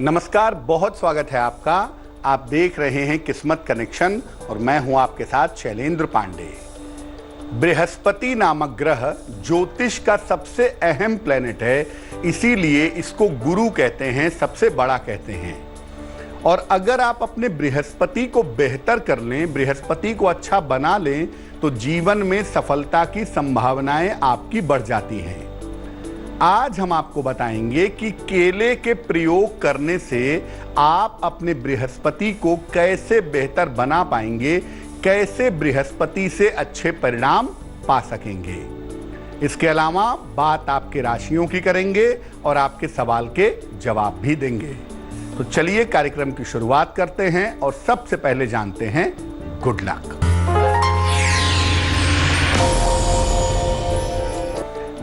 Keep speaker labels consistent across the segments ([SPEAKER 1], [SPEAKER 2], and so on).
[SPEAKER 1] नमस्कार, बहुत स्वागत है आपका। आप देख रहे हैं किस्मत कनेक्शन और मैं हूं आपके साथ शैलेंद्र पांडे। बृहस्पति नामक ग्रह ज्योतिष का सबसे अहम प्लेनेट है, इसीलिए इसको गुरु कहते हैं, सबसे बड़ा कहते हैं। और अगर आप अपने बृहस्पति को बेहतर कर लें, बृहस्पति को अच्छा बना लें, तो जीवन में सफलता की संभावनाएं आपकी बढ़ जाती हैं। आज हम आपको बताएंगे कि केले के प्रयोग करने से आप अपने बृहस्पति को कैसे बेहतर बना पाएंगे, कैसे बृहस्पति से अच्छे परिणाम पा सकेंगे। इसके अलावा बात आपके राशियों की करेंगे और आपके सवाल के जवाब भी देंगे। तो चलिए कार्यक्रम की शुरुआत करते हैं और सबसे पहले जानते हैं गुड लक।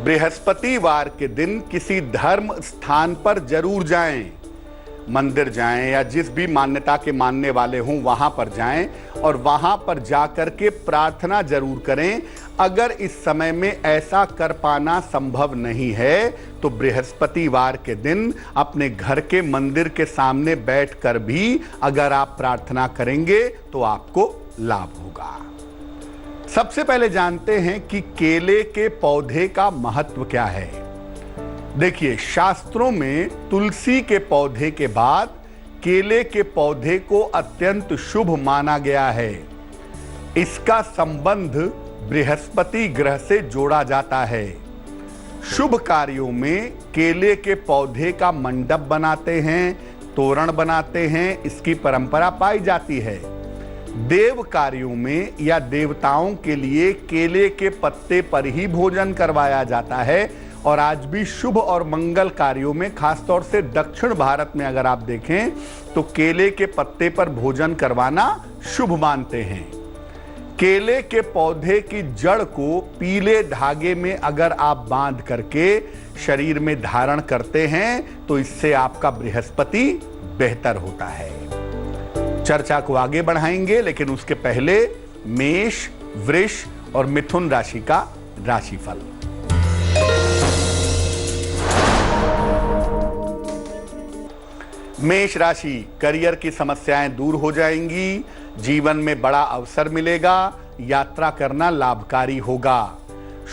[SPEAKER 1] बृहस्पतिवार के दिन किसी धर्म स्थान पर जरूर जाएं, मंदिर जाएं या जिस भी मान्यता के मानने वाले हों वहां पर जाएं और वहां पर जाकर के प्रार्थना जरूर करें। अगर इस समय में ऐसा कर पाना संभव नहीं है तो बृहस्पतिवार के दिन अपने घर के मंदिर के सामने बैठकर भी अगर आप प्रार्थना करेंगे तो आपको लाभ होगा। सबसे पहले जानते हैं कि केले के पौधे का महत्व क्या है। देखिए, शास्त्रों में तुलसी के पौधे के बाद केले के पौधे को अत्यंत शुभ माना गया है। इसका संबंध बृहस्पति ग्रह से जोड़ा जाता है। शुभ कार्यों में केले के पौधे का मंडप बनाते हैं, तोरण बनाते हैं, इसकी परंपरा पाई जाती है। देव कार्यों में या देवताओं के लिए केले के पत्ते पर ही भोजन करवाया जाता है और आज भी शुभ और मंगल कार्यों में, खासतौर से दक्षिण भारत में अगर आप देखें तो केले के पत्ते पर भोजन करवाना शुभ मानते हैं। केले के पौधे की जड़ को पीले धागे में अगर आप बांध करके शरीर में धारण करते हैं तो इससे आपका बृहस्पति बेहतर होता है। चर्चा को आगे बढ़ाएंगे, लेकिन उसके पहले मेष, वृष और मिथुन राशि का राशिफल। मेष राशि, करियर की समस्याएं दूर हो जाएंगी, जीवन में बड़ा अवसर मिलेगा, यात्रा करना लाभकारी होगा।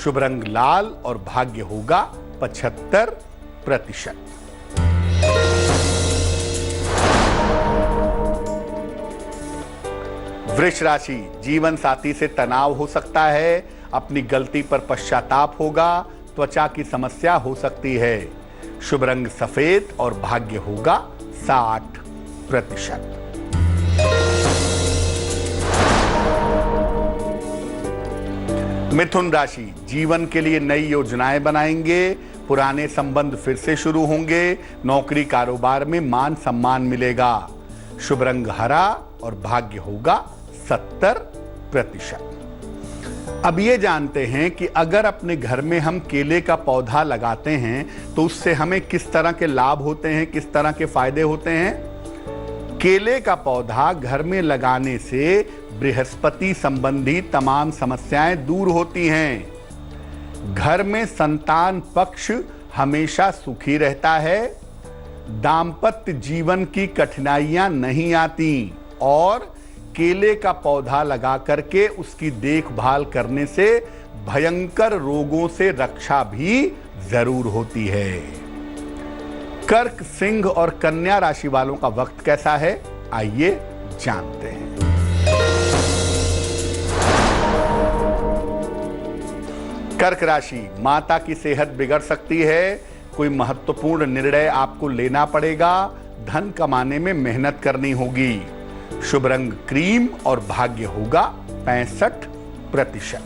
[SPEAKER 1] शुभ रंग लाल और भाग्य होगा 75%। वृष राशि, जीवन साथी से तनाव हो सकता है, अपनी गलती पर पश्चाताप होगा, त्वचा की समस्या हो सकती है। शुभ रंग सफेद और भाग्य होगा 60%। मिथुन राशि, जीवन के लिए नई योजनाएं बनाएंगे, पुराने संबंध फिर से शुरू होंगे, नौकरी कारोबार में मान सम्मान मिलेगा। शुभ रंग हरा और भाग्य होगा 70%। अब ये जानते हैं कि अगर अपने घर में हम केले का पौधा लगाते हैं तो उससे हमें किस तरह के लाभ होते हैं, किस तरह के फायदे होते हैं। केले का पौधा घर में लगाने से बृहस्पति संबंधी तमाम समस्याएं दूर होती हैं। घर में संतान पक्ष हमेशा सुखी रहता है, दाम्पत्य जीवन की कठिनाइयां नहीं आती और केले का पौधा लगा करके उसकी देखभाल करने से भयंकर रोगों से रक्षा भी जरूर होती है। कर्क, सिंह और कन्या राशि वालों का वक्त कैसा है, आइए जानते हैं। कर्क राशि, माता की सेहत बिगड़ सकती है, कोई महत्वपूर्ण निर्णय आपको लेना पड़ेगा, धन कमाने में मेहनत करनी होगी। शुभ रंग क्रीम और भाग्य होगा 65%।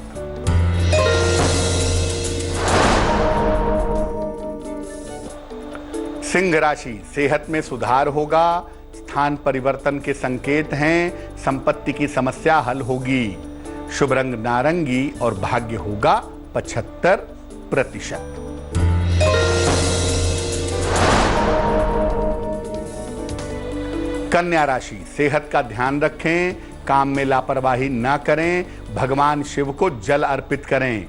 [SPEAKER 1] सिंह राशि, सेहत में सुधार होगा, स्थान परिवर्तन के संकेत हैं, संपत्ति की समस्या हल होगी। शुभ रंग नारंगी और भाग्य होगा 75%। कन्या राशि, सेहत का ध्यान रखें, काम में लापरवाही न करें, भगवान शिव को जल अर्पित करें।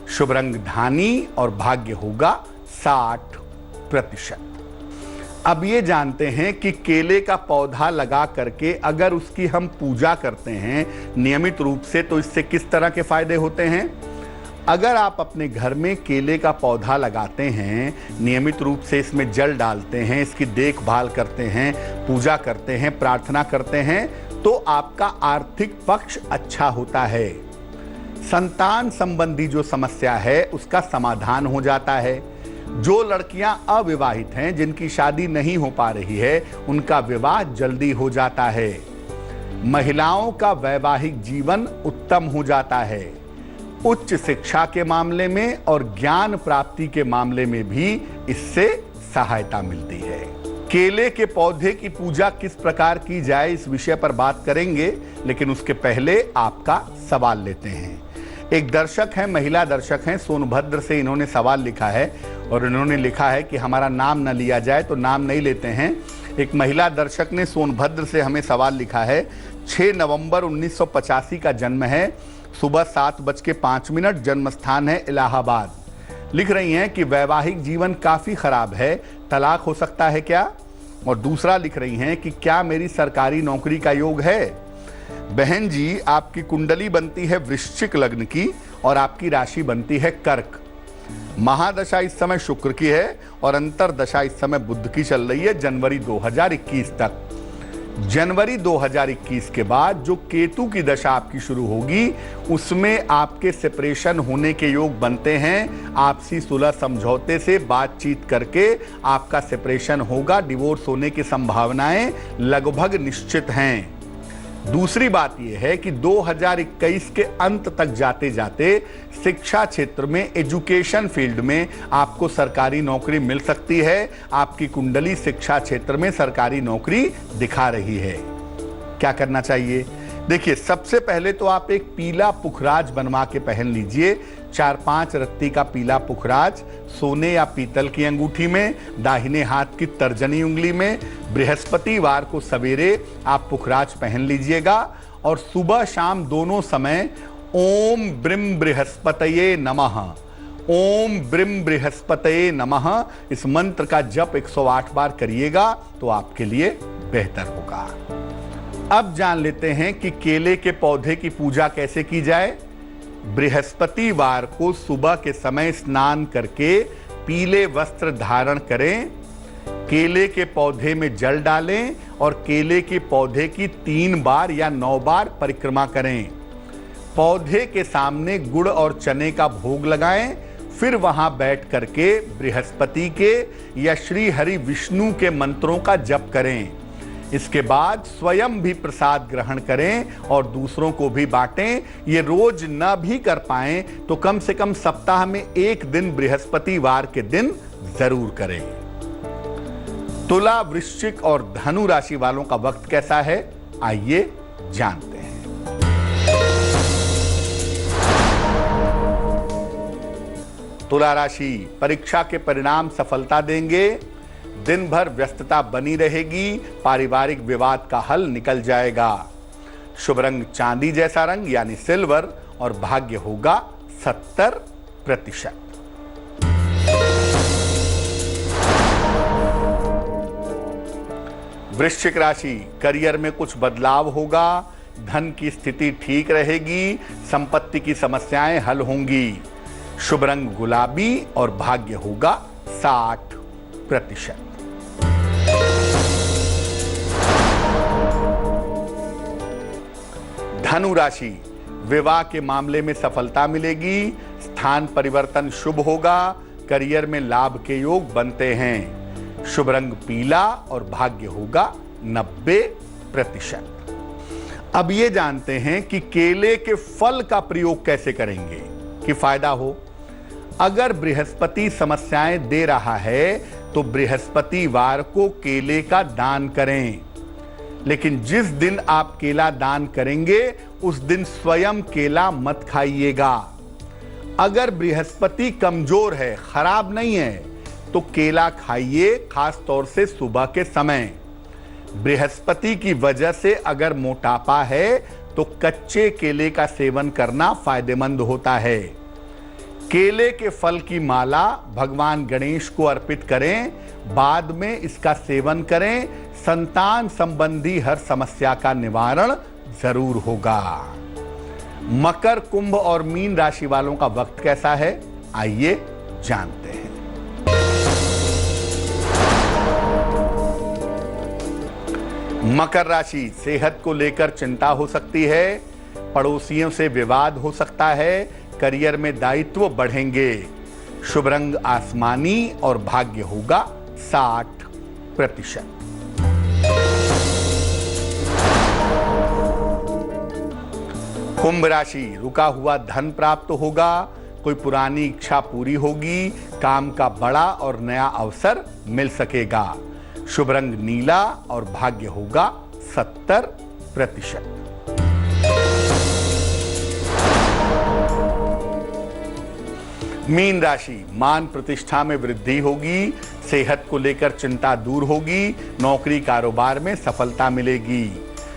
[SPEAKER 1] शुभ रंग धानी और भाग्य होगा 60%। अब ये जानते हैं कि केले का पौधा लगा करके अगर उसकी हम पूजा करते हैं नियमित रूप से तो इससे किस तरह के फायदे होते हैं। अगर आप अपने घर में केले का पौधा लगाते हैं, नियमित रूप से इसमें जल डालते हैं, इसकी देखभाल करते हैं, पूजा करते हैं, प्रार्थना करते हैं, तो आपका आर्थिक पक्ष अच्छा होता है। संतान संबंधी जो समस्या है उसका समाधान हो जाता है। जो लड़कियां अविवाहित हैं, जिनकी शादी नहीं हो पा रही है, उनका विवाह जल्दी हो जाता है। महिलाओं का वैवाहिक जीवन उत्तम हो जाता है। उच्च शिक्षा के मामले में और ज्ञान प्राप्ति के मामले में भी इससे सहायता मिलती है। केले के पौधे की पूजा किस प्रकार की जाए इस विषय पर बात करेंगे, लेकिन उसके पहले आपका सवाल लेते हैं। एक दर्शक हैं, महिला दर्शक हैं, सोनभद्र से इन्होंने सवाल लिखा है और इन्होंने लिखा है कि हमारा नाम न लिया जाए, तो नाम नहीं लेते हैं। एक महिला दर्शक ने सोनभद्र से हमें सवाल लिखा है। 6 नवंबर 1985 का जन्म है, सुबह 7:05, जन्म स्थान है इलाहाबाद। लिख रही हैं कि वैवाहिक जीवन काफ़ी खराब है, तलाक हो सकता है क्या? और दूसरा लिख रही हैं कि क्या मेरी सरकारी नौकरी का योग है? बहन जी, आपकी कुंडली बनती है वृश्चिक लग्न की और आपकी राशि बनती है कर्क। महादशा इस समय शुक्र की है और अंतर दशा इस समय बुध की चल रही है जनवरी 2021 तक। जनवरी 2021 के बाद जो केतु की दशा आपकी शुरू होगी उसमें आपके सेपरेशन होने के योग बनते हैं। आपसी सुलह समझौते से बातचीत करके आपका सेपरेशन होगा, डिवोर्स होने की संभावनाएं लगभग निश्चित हैं। दूसरी बात यह है कि 2021 के अंत तक जाते जाते शिक्षा क्षेत्र में, एजुकेशन फील्ड में आपको सरकारी नौकरी मिल सकती है। आपकी कुंडली शिक्षा क्षेत्र में सरकारी नौकरी दिखा रही है। क्या करना चाहिए? देखिए, सबसे पहले तो आप एक पीला पुखराज बनवा के पहन लीजिए। 4-5 रत्ती का पीला पुखराज सोने या पीतल की अंगूठी में, दाहिने हाथ की तर्जनी उंगली में। बृहस्पतिवार को सवेरे आप पुखराज पहन लीजिएगा और सुबह शाम दोनों समय ओम ब्रिम बृहस्पतये नमः, ओम ब्रिम बृहस्पतये नमः इस मंत्र का जप 108 बार करिएगा तो आपके लिए बेहतर होगा। अब जान लेते हैं कि केले के पौधे की पूजा कैसे की जाए। बृहस्पतिवार को सुबह के समय स्नान करके पीले वस्त्र धारण करें, केले के पौधे में जल डालें और केले के पौधे की 3 बार या 9 बार परिक्रमा करें। पौधे के सामने गुड़ और चने का भोग लगाएं, फिर वहां बैठ करके बृहस्पति के या श्री हरि विष्णु के मंत्रों का जप करें। इसके बाद स्वयं भी प्रसाद ग्रहण करें और दूसरों को भी बांटें। ये रोज न भी कर पाएं तो कम से कम सप्ताह में 1 दिन बृहस्पतिवार के दिन जरूर करें। तुला, वृश्चिक और धनु राशि वालों का वक्त कैसा है, आइए जानते हैं। तुला राशि, परीक्षा के परिणाम सफलता देंगे। दिन भर व्यस्तता बनी रहेगी, पारिवारिक विवाद का हल निकल जाएगा। शुभ रंग चांदी जैसा रंग यानी सिल्वर और भाग्य होगा 70%। वृश्चिक राशि, करियर में कुछ बदलाव होगा, धन की स्थिति ठीक रहेगी, संपत्ति की समस्याएं हल होंगी। शुभ रंग गुलाबी और भाग्य होगा 60%। धनु राशि, विवाह के मामले में सफलता मिलेगी, स्थान परिवर्तन शुभ होगा, करियर में लाभ के योग बनते हैं। शुभ रंग पीला और भाग्य होगा 90%। अब ये जानते हैं कि केले के फल का प्रयोग कैसे करेंगे कि फायदा हो। अगर बृहस्पति समस्याएं दे रहा है तो बृहस्पतिवार को केले का दान करें, लेकिन जिस दिन आप केला दान करेंगे उस दिन स्वयं केला मत खाइएगा। अगर बृहस्पति कमजोर है, खराब नहीं है, तो केला खाइए, खास तौर से सुबह के समय। बृहस्पति की वजह से अगर मोटापा है तो कच्चे केले का सेवन करना फायदेमंद होता है। केले के फल की माला भगवान गणेश को अर्पित करें, बाद में इसका सेवन करें, संतान संबंधी हर समस्या का निवारण जरूर होगा। मकर, कुंभ और मीन राशि वालों का वक्त कैसा है, आइए जानते हैं। मकर राशि, सेहत को लेकर चिंता हो सकती है, पड़ोसियों से विवाद हो सकता है, करियर में दायित्व बढ़ेंगे। शुभ रंग आसमानी और भाग्य होगा 60%। कुंभ राशि, रुका हुआ धन प्राप्त होगा, कोई पुरानी इच्छा पूरी होगी, काम का बड़ा और नया अवसर मिल सकेगा। शुभ रंग नीला और भाग्य होगा 70%। मीन राशि, मान प्रतिष्ठा में वृद्धि होगी, सेहत को लेकर चिंता दूर होगी, नौकरी कारोबार में सफलता मिलेगी।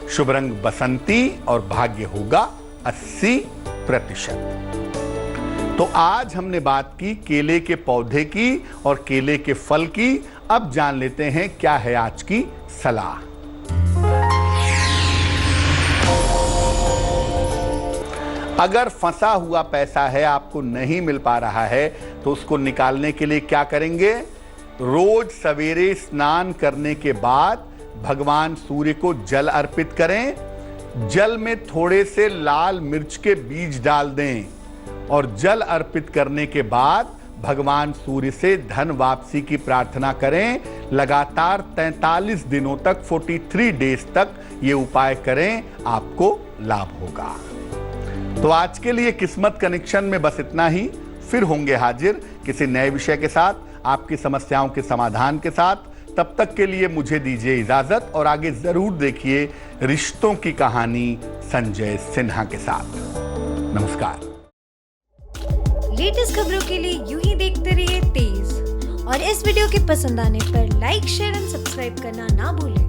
[SPEAKER 1] शुभ रंग बसंती और भाग्य होगा 80%। तो आज हमने बात की केले के पौधे की और केले के फल की। अब जान लेते हैं क्या है आज की सलाह। अगर फंसा हुआ पैसा है, आपको नहीं मिल पा रहा है, तो उसको निकालने के लिए क्या करेंगे? रोज सवेरे स्नान करने के बाद भगवान सूर्य को जल अर्पित करें। जल में थोड़े से लाल मिर्च के बीज डाल दें और जल अर्पित करने के बाद भगवान सूर्य से धन वापसी की प्रार्थना करें। लगातार 43 दिनों तक, 43 डेज तक ये उपाय करें, आपको लाभ होगा। तो आज के लिए किस्मत कनेक्शन में बस इतना ही। फिर होंगे हाजिर किसी नए विषय के साथ, आपकी समस्याओं के समाधान के साथ। तब तक के लिए मुझे दीजिए इजाजत और आगे जरूर देखिए रिश्तों की कहानी संजय सिन्हा के साथ। नमस्कार।
[SPEAKER 2] लेटेस्ट खबरों के लिए यूं ही देखते रहिए तेज, और इस वीडियो के पसंद आने पर लाइक, शेयर एंड सब्सक्राइब करना ना भूलें।